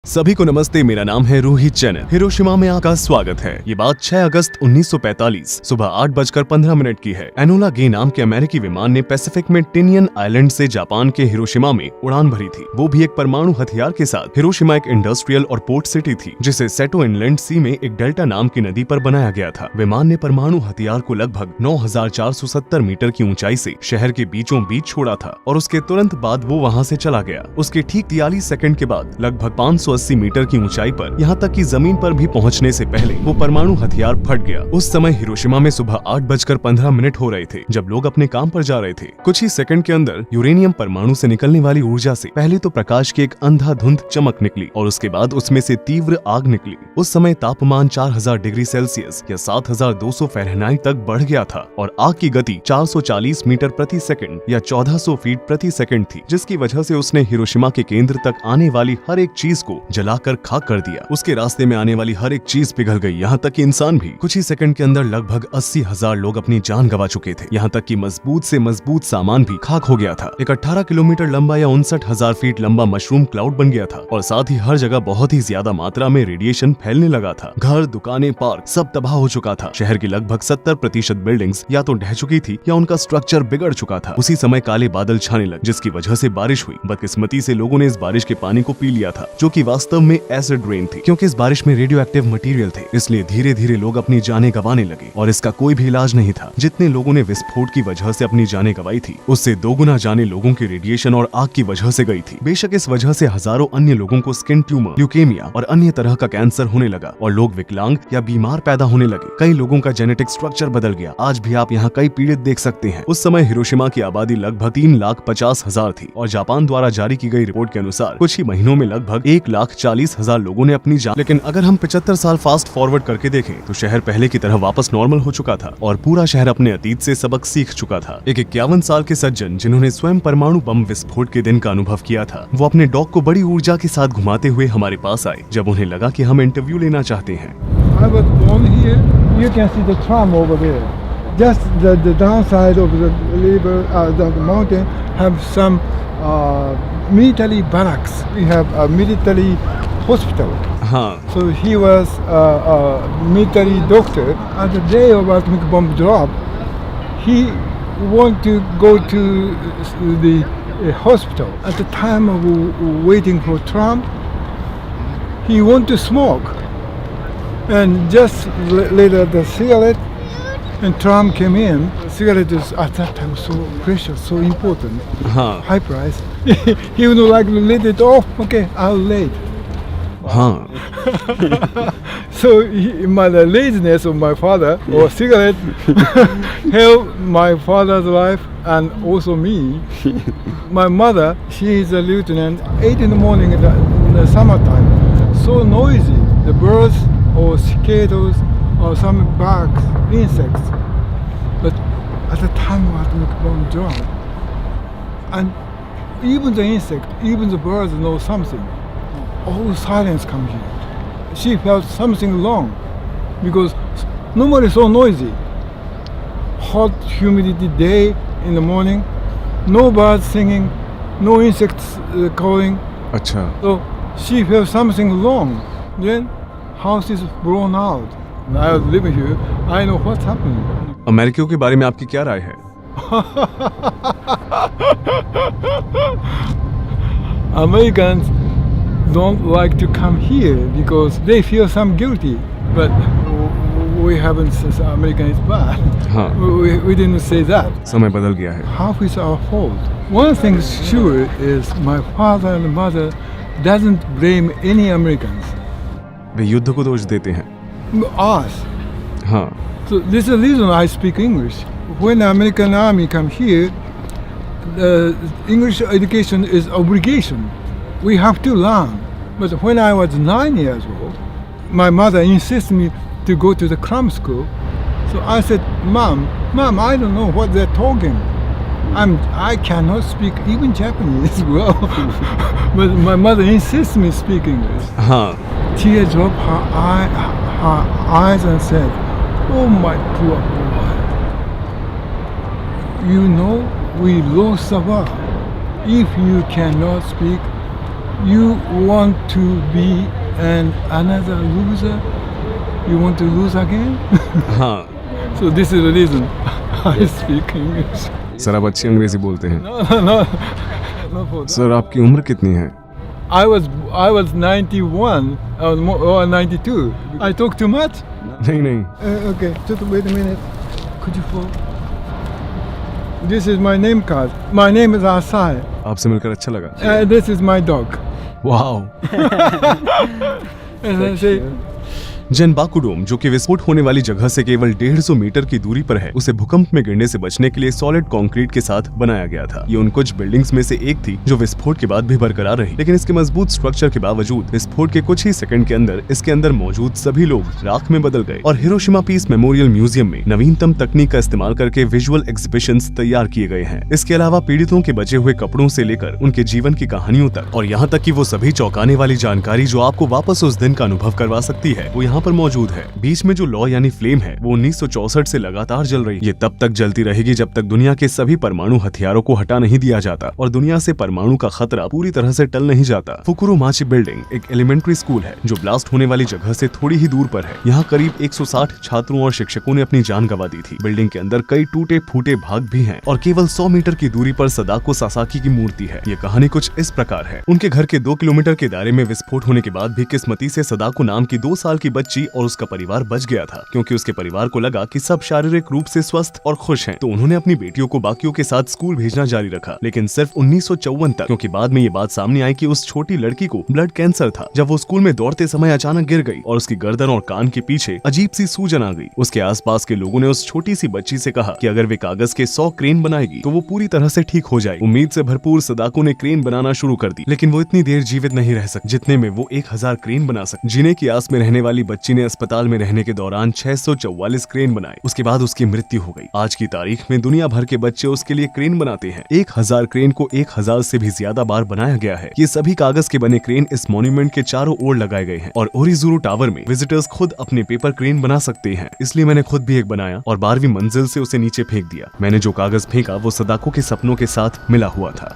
सभी को नमस्ते। मेरा नाम है रोहित चैनल। हिरोशिमा में आपका स्वागत है। ये बात 6 अगस्त 1945 सुबह 8:15 की है। एनोला गे नाम के अमेरिकी विमान ने पैसिफिक में टिनियन आइलैंड से जापान के हिरोशिमा में उड़ान भरी थी। वो भी एक परमाणु हथियार के साथ। हिरोशिमा एक इंडस्ट्रियल और पोर्ट सिटी थी जिसे सेटो इनलैंड सी में एक डेल्टा नाम की नदी पर बनाया गया था। विमान ने परमाणु हथियार को लगभग 9,470 मीटर की ऊंचाई से शहर के बीचों बीच छोड़ा था और उसके तुरंत बाद वो वहाँ से चला गया। उसके ठीक 43 सेकंड के बाद लगभग 580 मीटर की ऊंचाई पर, यहाँ तक कि जमीन पर भी पहुँचने से पहले वो परमाणु हथियार फट गया। उस समय हिरोशिमा में सुबह 8:15 हो रहे थे जब लोग अपने काम पर जा रहे थे। कुछ ही सेकंड के अंदर यूरेनियम परमाणु से निकलने वाली ऊर्जा से पहले तो प्रकाश की एक अंधाधुंध चमक निकली और उसके बाद उसमें से तीव्र आग निकली। उस समय तापमान 4000 डिग्री सेल्सियस या 7200 फ़ारेनहाइट तक बढ़ गया था और आग की गति 440 मीटर प्रति सेकंड या 1400 फीट प्रति सेकंड थी, जिसकी वजह से उसने हिरोशिमा के केंद्र तक आने वाली हर एक चीज को जलाकर खाक कर दिया। उसके रास्ते में आने वाली हर एक चीज पिघल गई, यहाँ तक कि इंसान भी। कुछ ही सेकंड के अंदर लगभग 80,000 लोग अपनी जान गंवा चुके थे। यहाँ तक कि मजबूत से मजबूत सामान भी खाक हो गया था। एक 18 किलोमीटर लंबा या 59,000 फीट लंबा मशरूम क्लाउड बन गया था और साथ ही हर जगह बहुत ही ज्यादा मात्रा में रेडिएशन फैलने लगा था। घर, दुकानें, पार्क सब तबाह हो चुका था। शहर की लगभग 70% बिल्डिंग्स या तो ढह चुकी थी या उनका स्ट्रक्चर बिगड़ चुका था। उसी समय काले बादल छाने लगे जिसकी वजह से बारिश हुई। बदकिस्मती से लोगों ने इस बारिश के पानी को पी लिया था जो कि वास्तव में एसिड रेन थी। क्योंकि इस बारिश में रेडियो एक्टिव मटेरियल थे, इसलिए धीरे धीरे लोग अपनी जानें गंवाने लगे और इसका कोई भी इलाज नहीं था। जितने लोगों ने विस्फोट की वजह से अपनी जानें गंवाई थी, उससे दोगुना जानें लोगों की रेडिएशन और आग की वजह से गई थी। बेशक इस वजह से हजारों अन्य लोगों को स्किन ट्यूमर, ल्यूकेमिया और अन्य तरह का कैंसर होने लगा और लोग विकलांग या बीमार पैदा होने लगे। कई लोगों का जेनेटिक स्ट्रक्चर बदल गया। आज भी आप यहाँ कई पीड़ित देख सकते हैं। उस समय हिरोशिमा की आबादी लगभग 3,50,000 थी और जापान द्वारा जारी की गई रिपोर्ट के अनुसार कुछ ही महीनों में लगभग 1,40,000 लोगों ने अपनी जान। लेकिन अगर हम 75 साल फास्ट फॉरवर्ड करके देखें तो शहर पहले की तरह वापस नॉर्मल हो चुका था और पूरा शहर अपने अतीत से सबक सीख चुका था। एक 51 साल के सज्जन जिन्होंने स्वयं परमाणु बम विस्फोट के दिन का अनुभव किया था, वो अपने डॉग को बड़ी ऊर्जा के साथ घुमाते हुए हमारे पास आए जब उन्हें लगा कि हम इंटरव्यू लेना चाहते हैं। I was born here. You can see the tram over there. Just the downside of the river, the mountain, have some military barracks. We have a military hospital. हाँ, So he was a military doctor. At the day of atomic bomb drop, he wanted to go to the hospital. At the time of waiting for tram, he wanted to smoke. And just later the cigarette and tram came in. Cigarette is at that time so precious, so important, हाँ, high price. He would like to let it off. Okay, I'll let. हाँ, So the laziness of my father or cigarette helped my father's life and also me. My mother, she is a lieutenant. 8 in the morning in the summertime, so noisy. The birds or cicadas or some bugs, insects. But at the time of atomic bomb drop, and even the insect, even the birds know something. All silence comes here. She felt something wrong because nobody so noisy. Hot humidity day in the morning, no birds singing, no insects calling. अच्छा। So she felt something wrong. Then house is blown out. And I was living here. I know what's happening. अमेरिकियों के बारे में आपकी क्या राय है? Americans don't like to come here because they feel some guilty. But we haven't said American is bad. हाँ, We didn't say that. समय बदल गया है। Half is our fault. One thing is sure is my father and mother doesn't blame any Americans. वे युद्ध को दोष देते हैं। Us. हाँ, So this is the reason I speak English. When the American army come here, the English education is obligation. We have to learn. But when I was 9 years old, my mother insisted me to go to the cram school. So I said, Mom, I don't know what they're talking. I cannot speak even Japanese well. But my mother insists me speak English. हाँ, Tears dropped her eyes and said, "Oh my poor boy, you know we lost the war. If you cannot speak, You want to be another loser? You want to lose again? हाँ So this is the reason I speak English. Sir, आप अच्छी अंग्रेजी बोलते हैं। No, no for that. Sir, आपकी उम्र कितनी है? I was 91 or 92. I talk too much? नहीं Okay, just wait a minute. Could you fall? This is my name card. My name is Asai. आपसे मिलकर अच्छा लगा। This is my dog. Wow. And I say, जनबाकुडोम, जो कि विस्फोट होने वाली जगह से केवल 150 मीटर की दूरी पर है, उसे भूकंप में गिरने से बचने के लिए सॉलिड कंक्रीट के साथ बनाया गया था। ये उन कुछ बिल्डिंग्स में से एक थी जो विस्फोट के बाद भी बरकरार रही, लेकिन इसके मजबूत स्ट्रक्चर के बावजूद विस्फोट के कुछ ही सेकंड के अंदर इसके अंदर मौजूद सभी लोग राख में बदल गए। और हिरोशिमा पीस मेमोरियल म्यूजियम में नवीनतम तकनीक का इस्तेमाल करके विजुअल एग्जीबिशंस तैयार किए गए हैं। इसके अलावा पीड़ितों के बचे हुए कपड़ों से लेकर उनके जीवन की कहानियों तक, और यहाँ तक कि वो सभी चौंकाने वाली जानकारी जो आपको वापस उस दिन का अनुभव करवा सकती है, वो यहाँ पर मौजूद है। बीच में जो लौ यानी फ्लेम है, वो 1964 से लगातार जल रही है। ये तब तक जलती रहेगी जब तक दुनिया के सभी परमाणु हथियारों को हटा नहीं दिया जाता और दुनिया से परमाणु का खतरा पूरी तरह से टल नहीं जाता। फुकुरोमाची बिल्डिंग एक एलिमेंट्री स्कूल है जो ब्लास्ट होने वाली जगह से थोड़ी ही दूर पर है। यहाँ करीब 160 छात्रों और शिक्षकों ने अपनी जान गंवा दी थी। बिल्डिंग के अंदर कई टूटे फूटे भाग भी हैं और केवल 100 मीटर की दूरी पर सदाको सासाकी की मूर्ति है। ये कहानी कुछ इस प्रकार है। उनके घर के 2 किलोमीटर के दायरे में विस्फोट होने के बाद भी किस्मती से सदाको नाम की 2 साल की बच्ची और उसका परिवार बच गया था, क्योंकि उसके परिवार को लगा कि सब शारीरिक रूप से स्वस्थ और खुश हैं, तो उन्होंने अपनी बेटियों को बाकियों के साथ स्कूल भेजना जारी रखा। लेकिन सिर्फ 1954 तक, क्योंकि बाद में ये बात सामने आई कि उस छोटी लड़की को ब्लड कैंसर था। जब वो स्कूल में दौड़ते समय अचानक गिर गई और उसकी गर्दन और कान के पीछे अजीब सी सूजन आ गई। उसके आसपास के लोगों ने उस छोटी सी बच्ची से कहा कि अगर वे कागज के 100 क्रेन बनाएगी तो वो पूरी तरह से ठीक हो जाएगी। उम्मीद से भरपूर सदाको ने क्रेन बनाना शुरू कर दी, लेकिन वो इतनी देर जीवित नहीं रह सकती जितने में वो 1000 क्रेन बना सकती। जीने की आस में रहने वाली बच्ची ने अस्पताल में रहने के दौरान 644 क्रेन बनाए। उसके बाद उसकी मृत्यु हो गई। आज की तारीख में दुनिया भर के बच्चे उसके लिए क्रेन बनाते हैं। 1000 क्रेन को 1000 से भी ज्यादा बार बनाया गया है। ये सभी कागज के बने क्रेन इस मॉन्यूमेंट के चारों ओर लगाए गए हैं और ओरिजुरु टावर में विजिटर्स खुद अपने पेपर क्रेन बना सकते हैं। इसलिए मैंने खुद भी एक बनाया और 12वीं मंजिल से उसे नीचे फेंक दिया। मैंने जो कागज फेंका वो सदाको के सपनों के साथ मिला हुआ था।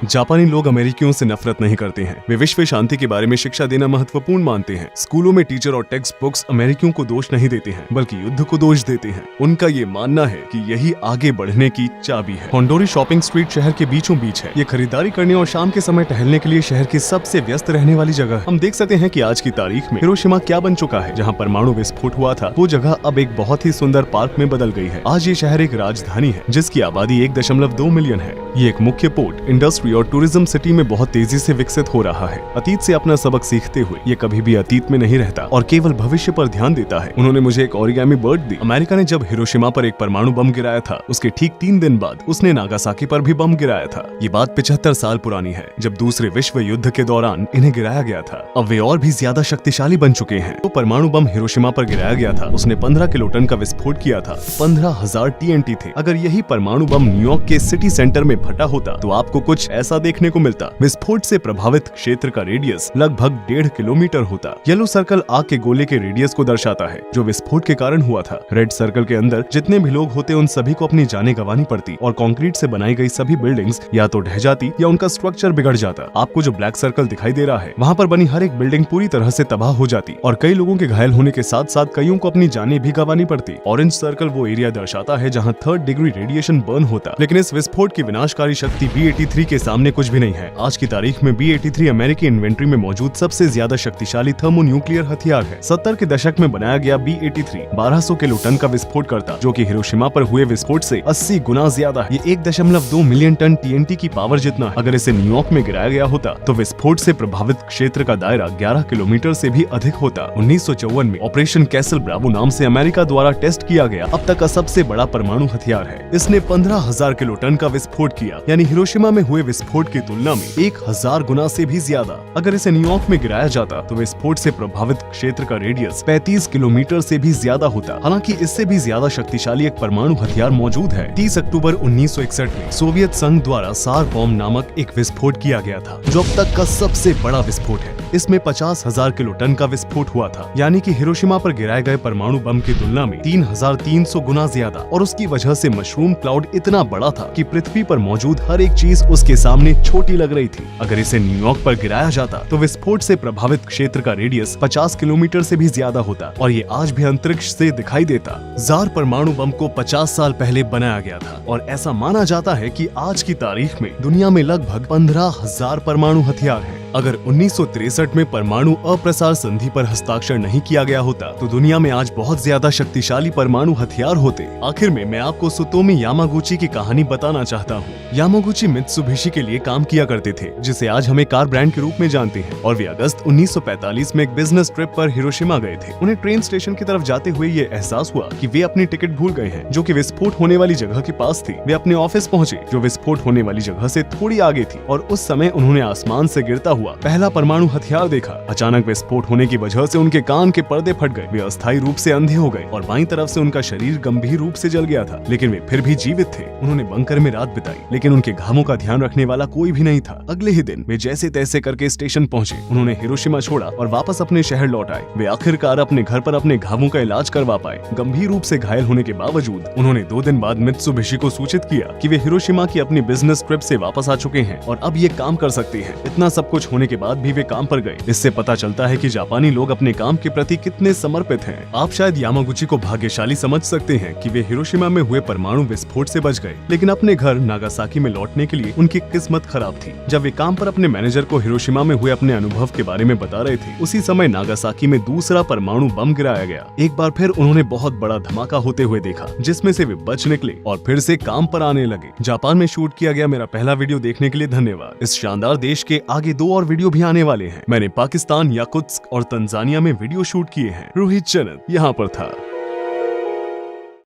जापानी लोग अमेरिकियों से नफरत नहीं करते हैं। वे विश्व शांति के बारे में शिक्षा देना महत्वपूर्ण मानते हैं। स्कूलों में टीचर और टेक्स्ट बुक्स अमेरिकियों को दोष नहीं देते हैं, बल्कि युद्ध को दोष देते हैं। उनका ये मानना है कि यही आगे बढ़ने की चाबी है। होंडोरी शॉपिंग स्ट्रीट शहर के बीचों बीच है। ये खरीदारी करने और शाम के समय टहलने के लिए शहर की सबसे व्यस्त रहने वाली जगह है। हम देख सकते हैं कि आज की तारीख में हिरोशिमा क्या बन चुका है। जहाँ परमाणु विस्फोट हुआ था, वो जगह अब एक बहुत ही सुंदर पार्क में बदल गई है। आज ये शहर एक राजधानी है जिसकी आबादी 1.2 मिलियन है। ये एक मुख्य पोर्ट, इंडस्ट्री और टूरिज्म सिटी में बहुत तेजी से विकसित हो रहा है। अतीत से अपना सबक सीखते हुए ये कभी भी अतीत में नहीं रहता और केवल भविष्य पर ध्यान देता है। उन्होंने मुझे एक ओरिगामी बर्ड दी। अमेरिका ने जब हिरोशिमा पर एक परमाणु बम गिराया था, उसके ठीक 3 दिन बाद उसने नागासाकी पर भी बम गिराया था। ये बात 75 साल पुरानी है, जब दूसरे विश्व युद्ध के दौरान इन्हें गिराया गया था। अब वे और भी ज्यादा शक्तिशाली बन चुके हैं। तो परमाणु बम हिरोशिमा पर गिराया गया था, उसने 15 किलोटन का विस्फोट किया था। 15,000 TNT थे। अगर यही परमाणु बम न्यूयॉर्क के सिटी सेंटर में फटा होता तो आपको कुछ ऐसा देखने को मिलता। विस्फोट से प्रभावित क्षेत्र का रेडियस लगभग 1.5 किलोमीटर होता। येलो सर्कल आग के गोले के रेडियस को दर्शाता है जो विस्फोट के कारण हुआ था। रेड सर्कल के अंदर जितने भी लोग होते उन सभी को अपनी जानें गंवानी पड़ती और कंक्रीट से बनाई गई सभी बिल्डिंग्स या तो ढह जाती या उनका स्ट्रक्चर बिगड़ जाता। आपको जो ब्लैक सर्कल दिखाई दे रहा है, वहाँ पर बनी हर एक बिल्डिंग पूरी तरह से तबाह हो जाती और कई लोगों के घायल होने के साथ साथ कईयों को अपनी जानें भी गंवानी पड़ती। ऑरेंज सर्कल वो एरिया दर्शाता है जहाँ 3rd डिग्री रेडिएशन बर्न होता। लेकिन इस विस्फोट की विनाशकारी शक्ति B-83 के सामने कुछ भी नहीं है। आज की तारीख में B-83 अमेरिकी इन्वेंट्री में मौजूद सबसे ज्यादा शक्तिशाली थर्मोन्यूक्लियर हथियार है। 70 के दशक में बनाया गया B-83 1200 किलोटन का विस्फोट करता, जो कि हिरोशिमा पर हुए विस्फोट से 80 गुना ज्यादा है। ये 1.2 मिलियन टन TNT की पावर जितना है। अगर इसे न्यूयॉर्क में गिराया गया होता तो विस्फोट से प्रभावित क्षेत्र का दायरा 11 किलोमीटर से भी अधिक होता। 1954 में ऑपरेशन कैसल ब्रावो नाम से अमेरिका द्वारा टेस्ट किया गया अब तक का सबसे बड़ा परमाणु हथियार है। इसने 15,000 किलोटन का विस्फोट किया। यानी हिरोशिमा में हुए विस्फोट की तुलना में 1000 गुना से भी ज्यादा। अगर इसे न्यूयॉर्क में गिराया जाता तो विस्फोट से प्रभावित क्षेत्र का रेडियस 35 किलोमीटर से भी ज्यादा होता। हालांकि इससे भी ज्यादा शक्तिशाली एक परमाणु हथियार मौजूद है। 30 अक्टूबर 1961 में सोवियत संघ द्वारा सार बॉम्ब नामक एक विस्फोट किया गया था, जो अब तक का सबसे बड़ा विस्फोट है। इसमें 50,000 किलो टन का विस्फोट हुआ था, यानी कि हिरोशिमा पर गिराए गए परमाणु बम की तुलना में 3300 गुना ज्यादा। और उसकी वजह से मशरूम क्लाउड इतना बड़ा था कि पृथ्वी पर मौजूद हर एक चीज उसके सामने छोटी लग रही थी। अगर इसे न्यूयॉर्क पर गिराया जाता तो विस्फोट से प्रभावित क्षेत्र का रेडियस 50 किलोमीटर से भी ज्यादा होता और ये आज भी अंतरिक्ष से दिखाई देता। जार परमाणु बम को 50 साल पहले बनाया गया था और ऐसा माना जाता है कि आज की तारीख में दुनिया में लगभग 15,000 परमाणु हथियार हैं। अगर 1963 में परमाणु अप्रसार संधि पर हस्ताक्षर नहीं किया गया होता तो दुनिया में आज बहुत ज्यादा शक्तिशाली परमाणु हथियार होते। आखिर में मैं आपको सुतोमी यामागुची की कहानी बताना चाहता हूँ। यामागुची मित्सुबिशी के लिए काम किया करते थे, जिसे आज हमें कार ब्रांड के रूप में जानते हैं, और वे अगस्त 1945 में एक बिजनेस ट्रिप पर हिरोशिमा गए थे। उन्हें ट्रेन स्टेशन की तरफ जाते हुए ये एहसास हुआ कि वे अपनी टिकट भूल गए हैं, जो कि विस्फोट होने वाली जगह के पास थी। वे अपने ऑफिस पहुंचे, जो विस्फोट होने वाली जगह से थोड़ी आगे थी, और उस समय उन्होंने आसमान से गिरता हुआ पहला परमाणु हथियार देखा। अचानक विस्फोट होने की वजह से उनके कान के पर्दे फट गए, वे अस्थायी रूप से अंधे हो गए और बाईं तरफ से उनका शरीर गंभीर रूप से जल गया था, लेकिन वे फिर भी जीवित थे। उन्होंने बंकर में रात बिताई, लेकिन उनके घावों का ध्यान रखने वाला कोई भी नहीं था। अगले ही दिन वे जैसे तैसे करके स्टेशन पहुंचे। उन्होंने हिरोशिमा छोड़ा और वापस अपने शहर लौट आए। वे आखिरकार अपने घर पर अपने घावों का इलाज करवा पाए। गंभीर रूप से घायल होने के बावजूद उन्होंने 2 दिन बाद मित्सुबिशी को सूचित किया कि वे हिरोशिमा की अपनी बिजनेस ट्रिप से वापस आ चुके हैं और अब ये काम कर सकते हैं। इतना सब कुछ होने के बाद भी वे काम पर गए। इससे पता चलता है कि जापानी लोग अपने काम के प्रति कितने समर्पित हैं। आप शायद यामागुची को भाग्यशाली समझ सकते हैं कि वे हिरोशिमा में हुए परमाणु विस्फोट से बच गए, लेकिन अपने घर नागासाकी में लौटने के लिए उनकी किस्मत खराब थी। जब वे काम पर अपने मैनेजर को हिरोशिमा में हुए अपने अनुभव के बारे में बता रहे थे, उसी समय नागासाकी में दूसरा परमाणु बम गिराया गया। एक बार फिर उन्होंने बहुत बड़ा धमाका होते हुए देखा, जिसमें से वे बच निकले और फिर से काम पर आने लगे। जापान में शूट किया गया मेरा पहला वीडियो देखने के लिए धन्यवाद। इस शानदार देश के आगे 2 और वीडियो भी आने वाले हैं। मैंने पाकिस्तान, याकुत्स्क और तंजानिया में वीडियो शूट किए हैं। रोहित चैनल यहाँ पर था।